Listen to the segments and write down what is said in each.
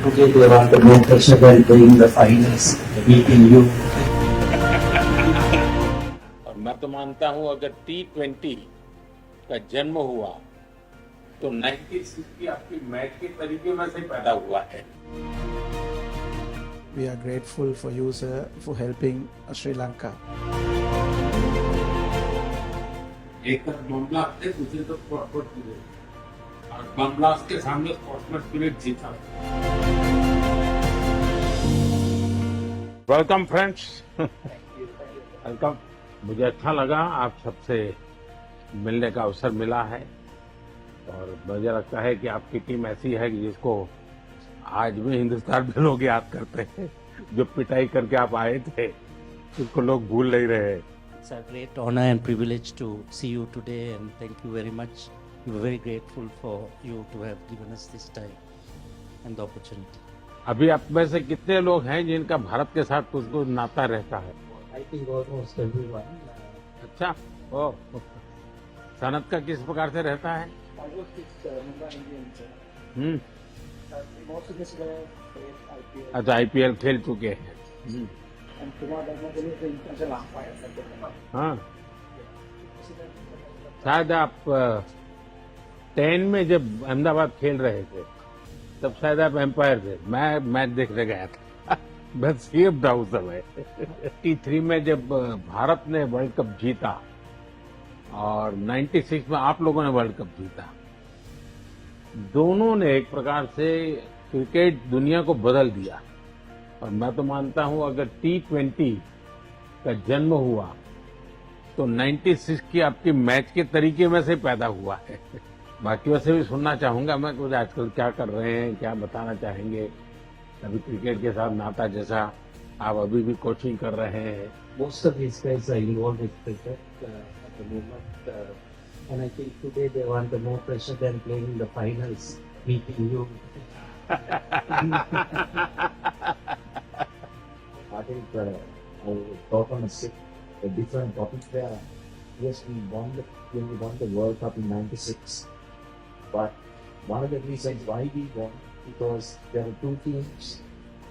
Today they want the more pressure than playing the finals, beating you. और मैं तो मानता हूं अगर T20 का जन्म हुआ तो 96 की आपकी मैच के तरीके में से पैदा हुआ है। We are grateful for you, sir, for helping Sri Lanka. एक तरफ बम ब्लास्ट थे, दूसरी तरफ स्पोर्ट्समैन स्पिरिट, और बम ब्लास्ट के सामने स्पोर्ट्समैन स्पिरिट जीता। Welcome friends, welcome. मुझे अच्छा लगा आप सबसे मिलने का अवसर मिला है और मुझे लगता है कि आपकी टीम ऐसी है कि जिसको आज भी हिंदुस्तान में लोग याद करते हैं। जो पिटाई करके आप आए थे उसको लोग भूल नहीं रहे। It's a great honor and privilege to see you today, and thank you very much. We're very grateful for you to have given us this time and the opportunity. अभी आप में से कितने लोग हैं जिनका भारत के साथ कुछ नाता रहता है? I think almost everyone. अच्छा, ओ सनत का किस प्रकार से रहता है? I work with Mumbai Indians. Most of this guy played IPL. अच्छा, आईपीएल खेल चुके हैं। And Kumar Dharmadil is the international umpire. हाँ, शायद आप 10 में जब अहमदाबाद खेल रहे थे तब शायद आप एम्पायर थे। मैं मैच देखने गया था। मैं सीएम था उस समय। 83 में जब भारत ने वर्ल्ड कप जीता और 96 में आप लोगों ने वर्ल्ड कप जीता, दोनों ने एक प्रकार से क्रिकेट दुनिया को बदल दिया। और मैं तो मानता हूं अगर T20 का जन्म हुआ तो 96 की आपकी मैच के तरीके में से पैदा हुआ है। बाकियों से भी सुनना चाहूंगा मैं कुछ आजकल क्या कर रहे हैं, क्या बताना चाहेंगे। अभी क्रिकेट के साथ नाता जैसा आप अभी भी कोचिंग कर रहे हैं। Most of these guys are involved with cricket at the moment. And I think today they want the more pressure than playing the finals, beating you. I think I will talk on a different topic there. Yes, when we won the World Cup in '96, but one of the reasons why we won because there were two teams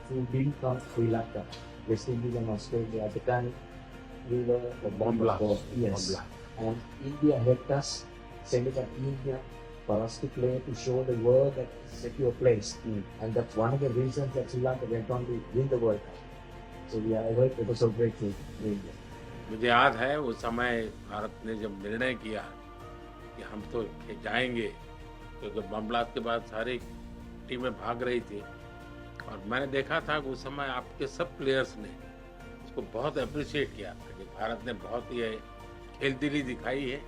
who didn't come to Sri Lanka, West Indies and Australia. At the time, we were the Bomb blast. Yes, Bomb blast. and India helped us, sending a team here for us to play to show the world that it's a secure place. And that's one of the reasons that Sri Lanka went on to win the World Cup. So we are ever so grateful to India. मुझे याद है उस समय भारत ने जब निर्णय किया कि हम तो जाएंगे, क्योंकि बम ब्लास्ट के बाद सारी टीमें भाग रही थी और मैंने देखा था कि उस समय आपके सब प्लेयर्स ने इसको बहुत अप्रिशिएट किया था कि भारत ने बहुत ही खेलदिली दिखाई है,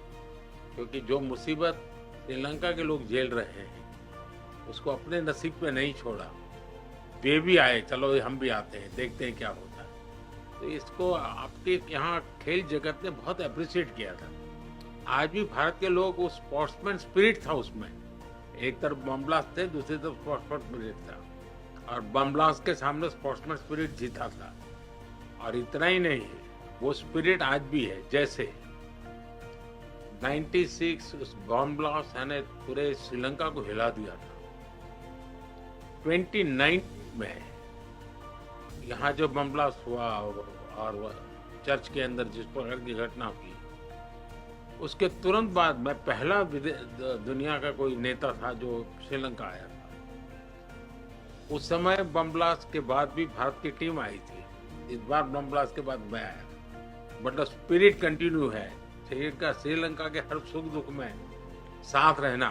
क्योंकि जो मुसीबत श्रीलंका के लोग झेल रहे हैं उसको अपने नसीब पे नहीं छोड़ा। वे भी आए, चलो हम भी आते हैं, देखते हैं क्या होता है। तो इसको आपके यहाँ खेल जगत ने बहुत अप्रिशिएट किया था। आज भी भारत के लोग उस स्पोर्ट्समैन स्पिरिट था उसमें। एक तरफ बम ब्लास्ट थे, दूसरी तरफ स्पोर्ट्समैन स्पिरिट था और बम ब्लास्ट के सामने स्पोर्ट्समैन स्पिरिट जीता था। और इतना ही नहीं, वो स्पिरिट आज भी है। जैसे 96 उस बम ब्लास्ट ने पूरे श्रीलंका को हिला दिया था। 29 में यहाँ जो बम ब्लास्ट हुआ और चर्च के अंदर जिस प्रकार की घटना हुई, उसके तुरंत बाद मैं पहला दुनिया का कोई नेता था जो श्रीलंका आया था। उस समय बम ब्लास्ट के बाद भी भारत की टीम आई थी। इस बार बम ब्लास्ट के बाद मैं आया था, बट द स्पिरिट कंटिन्यू है। श्रीलंका के हर सुख दुख में साथ रहना,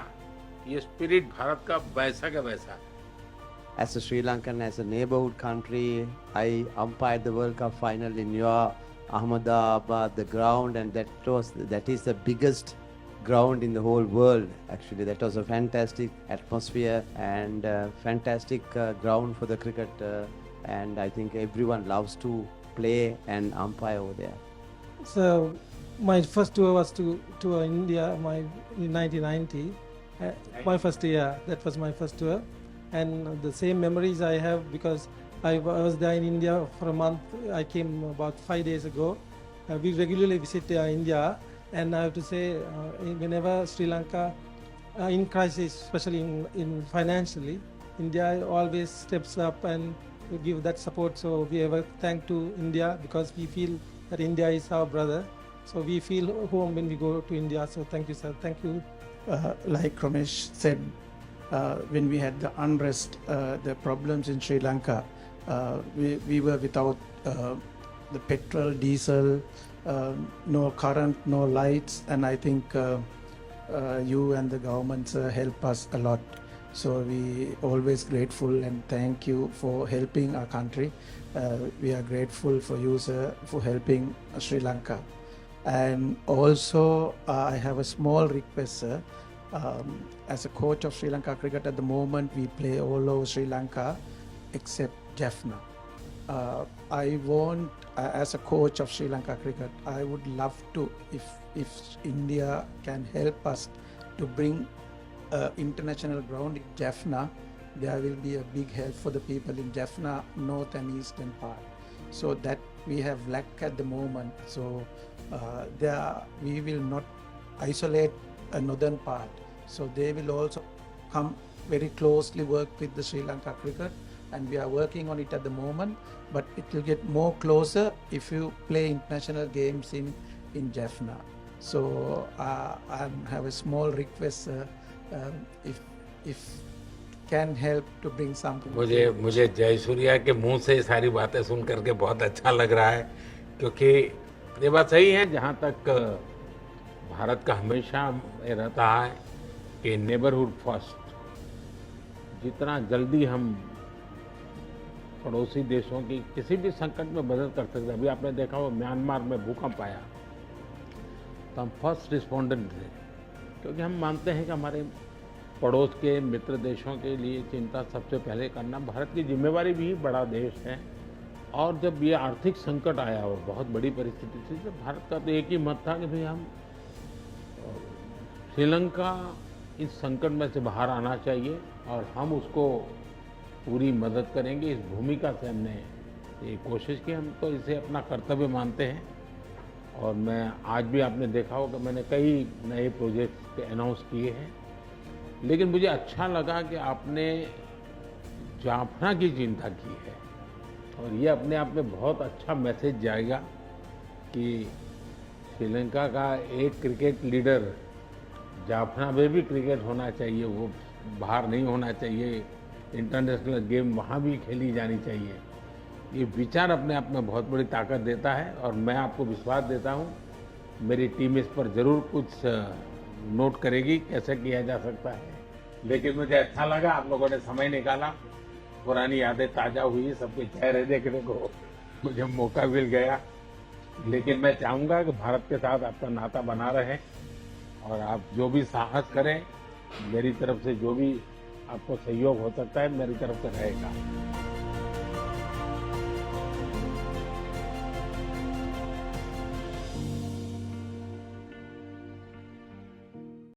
ये स्पिरिट भारत का वैसा का वैसा है। As a Sri Lankan, as a neighborhood country, I umpired the World Cup final in your Ahmedabad, the ground, and that is the biggest ground in the whole world. Actually, that was a fantastic atmosphere and fantastic ground for the cricket, and I think everyone loves to play and umpire over there. So my first tour was to India in 1990. My first year, that was my first tour. And the same memories I have because I was there in India for a month. I came about 5 days ago. We regularly visit India, and I have to say, whenever Sri Lanka in crisis, especially in financially, India always steps up and give that support. So we ever thank to India because we feel that India is our brother. So we feel home when we go to India. So thank you, sir. Thank you. Like Ramesh said, when we had the unrest, the problems in Sri Lanka, we were without the petrol, diesel, no current, no lights, and I think you and the governments help us a lot. So we always grateful and thank you for helping our country. We are grateful for you, sir, for helping Sri Lanka. And also, I have a small request, sir. As a coach of Sri Lanka cricket at the moment, we play all over Sri Lanka except Jaffna. I want, as a coach of Sri Lanka cricket, I would love to, if India can help us to bring international ground in Jaffna, there will be a big help for the people in Jaffna, north and eastern part. So that we have lack at the moment. So we will not isolate a northern part. So they will also come very closely work with the Sri Lanka cricket, and we are working on it at the moment, but it will get more closer if you play international games in Jaffna. So I have a small request, if can help to bring something. मुझे जयसूर्या के मुंह से ये सारी बातें सुन करके बहुत अच्छा लग रहा है, क्योंकि ये बात सही है। जहाँ तक भारत का हमेशा ये रहता है कि नेबरहुड फर्स्ट, जितना जल्दी हम पड़ोसी देशों की किसी भी संकट में मदद कर सकते हैं। अभी आपने देखा हो म्यांमार में भूकंप आया तो हम फर्स्ट रिस्पोंडेंट थे, क्योंकि हम मानते हैं कि हमारे पड़ोस के मित्र देशों के लिए चिंता सबसे पहले करना भारत की जिम्मेवारी भी। बड़ा देश है, और जब ये आर्थिक संकट आया और बहुत बड़ी परिस्थिति थी, तो भारत का तो एक ही मत था कि भाई हम श्रीलंका इस संकट में से बाहर आना चाहिए और हम उसको पूरी मदद करेंगे। इस भूमिका से हमने ये कोशिश की, हम तो इसे अपना कर्तव्य मानते हैं। और मैं आज भी आपने देखा होगा मैंने कई नए प्रोजेक्ट अनाउंस किए हैं, लेकिन मुझे अच्छा लगा कि आपने जाफना की चिंता की है, और ये अपने आप में बहुत अच्छा मैसेज जाएगा कि श्रीलंका का एक क्रिकेट लीडर, जाफना में भी क्रिकेट होना चाहिए, वो बाहर नहीं होना चाहिए, इंटरनेशनल गेम वहाँ भी खेली जानी चाहिए। ये विचार अपने आप में बहुत बड़ी ताकत देता है, और मैं आपको विश्वास देता हूँ मेरी टीम इस पर ज़रूर कुछ नोट करेगी कैसे किया जा सकता है। लेकिन मुझे अच्छा लगा आप लोगों ने समय निकाला, पुरानी यादें ताज़ा हुई, सबके चेहरे देखने को मुझे मौका मिल गया। लेकिन मैं चाहूँगा कि भारत के साथ आपका नाता बना रहे, और आप जो भी साहस करें, मेरी तरफ से जो भी आपको सहयोग हो सकता है मेरी तरफ से रहेगा।